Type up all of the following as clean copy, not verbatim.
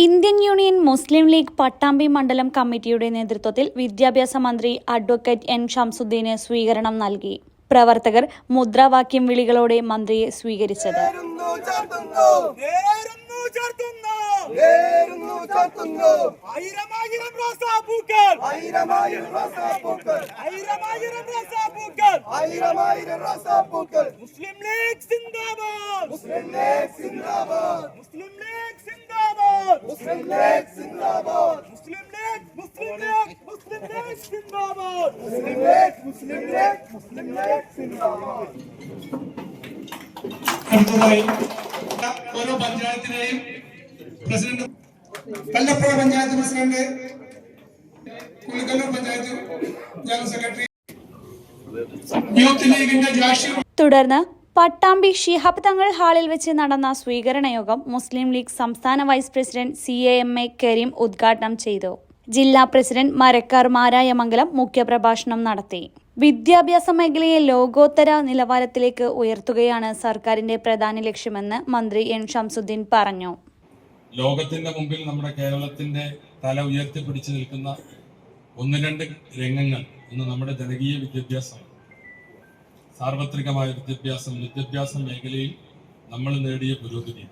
Indian union മുസ്ലിം league Pattambi മണ്ഡലം കമ്മിറ്റിയുടെ നേതൃത്വത്തിൽ വിദ്യാഭ്യാസ മന്ത്രി അഡ്വക്കേറ്റ് എൻ ഷംസുദ്ദീന് സ്വീകരണം നൽകി. പ്രവർത്തകർ മുദ്രാവാക്യം വിളികളോടെ മന്ത്രിയെ സ്വീകരിച്ചത്. മുസ്ലിം ലീഗ് സിന്ദാബാദ്, മുസ്ലിം ലീഗ് സിന്ദാബാദ്, മുസ്ലിം ലീഗ് സിന്ദാബാദ്, മുസ്ലിം ലീഗ് സിന്ദാബാദ്, മുസ്ലിം ലീഗ്, മുസ്ലിം ലീഗ്, മുസ്ലിം ലീഗ് സിന്ദാബാദ്, മുസ്ലിം ലീഗ്, മുസ്ലിം ലീഗ്, മുസ്ലിം ലീഗ് സിന്ദാബാദ്. അടുത്തതായി ഓരോ പഞ്ചായത്തിലെയും president, Kallappuzha panchayat president, Kulikkallur panchayat general secretary, youth ലീഗിന്റെ ജാഷി. തുടർന്ന് പട്ടാമ്പി ശിഹാബ് തങ്ങൾ ഹാളിൽ വെച്ച് നടന്ന സ്വീകരണ യോഗം മുസ്ലിം ലീഗ് സംസ്ഥാന വൈസ് പ്രസിഡന്റ് CAMA കരീം ഉദ്ഘാടനം ചെയ്തു. ജില്ലാ പ്രസിഡന്റ് മരക്കാർ മാരായമംഗലം മുഖ്യപ്രഭാഷണം നടത്തി. വിദ്യാഭ്യാസ മേഖലയെ ലോകോത്തര നിലവാരത്തിലേക്ക് ഉയർത്തുകയാണ് സർക്കാരിന്റെ പ്രധാന ലക്ഷ്യമെന്ന് മന്ത്രി എൻ ഷംസുദ്ദീൻ പറഞ്ഞു. ലോകത്തിന്റെ മുമ്പിൽ നമ്മുടെ കേരളത്തിന്റെ തല ഉയർത്തിപ്പിടിച്ചു നിൽക്കുന്ന ഒന്ന് രണ്ട് രംഗങ്ങൾ ഇന്ന് നമ്മുടെ ജനകീയ വിദ്യാഭ്യാസമാണ്. സാർവത്രികമായ വിദ്യാഭ്യാസ മേഖലയിൽ നമ്മൾ നേടിയ പുരോഗതി.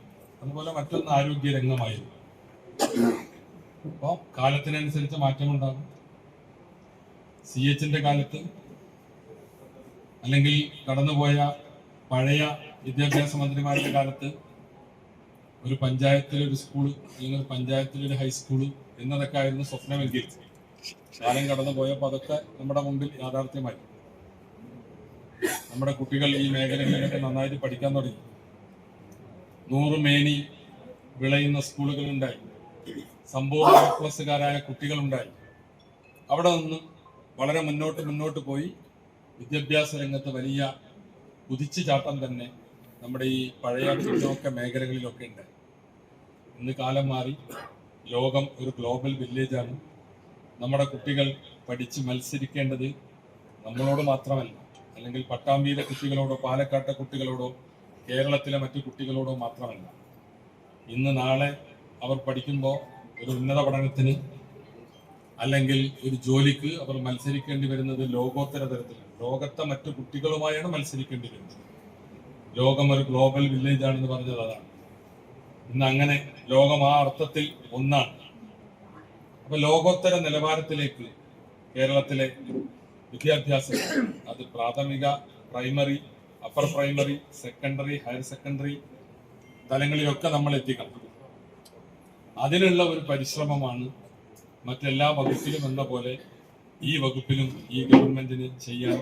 അതുപോലെ മറ്റൊന്ന് ആരോഗ്യ രംഗമായിരുന്നു. അപ്പോൾ കാലത്തിനനുസരിച്ച് മാറ്റമുണ്ടാകും. CHന്റെ കാലത്ത് അല്ലെങ്കിൽ കടന്നുപോയ പഴയ വിദ്യാഭ്യാസ മന്ത്രിമാരുടെ കാലത്ത് ഒരു പഞ്ചായത്തിലൊരു സ്കൂള് അല്ലെങ്കിൽ ഒരു പഞ്ചായത്തിലൊരു ഹൈസ്കൂള് എന്നതൊക്കെ ആയിരുന്നു സ്വപ്നമെങ്കിൽ കാലം കടന്നു പോയപ്പോൾ അതൊക്കെ നമ്മുടെ മുമ്പിൽ യാഥാർത്ഥ്യമായി. നമ്മുടെ കുട്ടികൾ ഈ മേഖലകളിലൊക്കെ നന്നായിട്ട് പഠിക്കാൻ തുടങ്ങി. 100 മേനി വിളയുന്ന സ്കൂളുകളുണ്ടായി. സമ്പൂർണ്ണ A+കാരായ കുട്ടികളുണ്ടായി. അവിടെ നിന്ന് വളരെ മുന്നോട്ട് പോയി വിദ്യാഭ്യാസ രംഗത്ത് വലിയ കുതിച്ചുചാട്ടം തന്നെ നമ്മുടെ ഈ പഴയ പിന്നോക്ക മേഖലകളിലൊക്കെ ഉണ്ട്. ഇന്ന് കാലം മാറി. ലോകം ഒരു ഗ്ലോബൽ വില്ലേജാണ്. നമ്മുടെ കുട്ടികൾ പഠിച്ച് മത്സരിക്കേണ്ടത് നമ്മളോട് മാത്രമല്ല, അല്ലെങ്കിൽ പട്ടാമ്പിയിലെ കുട്ടികളോടോ പാലക്കാട്ടെ കുട്ടികളോടോ കേരളത്തിലെ മറ്റു കുട്ടികളോടോ മാത്രമല്ല. ഇന്ന് നാളെ അവർ പഠിക്കുമ്പോൾ ഒരു ഉന്നത പഠനത്തിന് അല്ലെങ്കിൽ ഒരു ജോലിക്ക് അവർ മത്സരിക്കേണ്ടി വരുന്നത് ലോകോത്തര തരത്തിലാണ്. ലോകത്തെ മറ്റു കുട്ടികളുമായാണ് മത്സരിക്കേണ്ടി വരുന്നത്. ലോകം ഒരു ഗ്ലോബൽ വില്ലേജ് ആണെന്ന് പറഞ്ഞത് അതാണ്. ഇന്ന് അങ്ങനെ ലോകം ആ അർത്ഥത്തിൽ ഒന്നാണ്. അപ്പൊ ലോകോത്തര നിലവാരത്തിലേക്ക് കേരളത്തിലെ വിദ്യാഭ്യാസം, അത് പ്രാഥമിക, primary, upper primary, secondary, higher secondary തലങ്ങളിലൊക്കെ നമ്മൾ എത്തിക്കണം. അതിനുള്ള ഒരു പരിശ്രമമാണ് മറ്റെല്ലാ വകുപ്പിലും എന്ന പോലെ ഈ വകുപ്പിലും ഈ ഗവൺമെന്റിന് ചെയ്യാൻ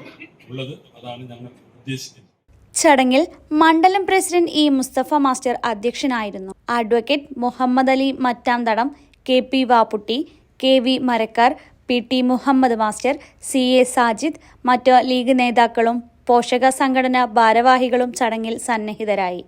ഉള്ളത്. അതാണ് ഞങ്ങൾ ഉദ്ദേശിക്കുന്നത്. ചടങ്ങിൽ മണ്ഡലം പ്രസിഡന്റ് E മുസ്തഫ മാസ്റ്റർ അധ്യക്ഷനായിരുന്നു. Advocate Muhammad Ali Mattamthadam, KP Vapputty, KV Marakkar, PT Muhammad master, CA Sajid, മറ്റ് ലീഗ് നേതാക്കളും പോഷക സംഘടനാ ഭാരവാഹികളും ചടങ്ങിൽ സന്നിഹിതരായി.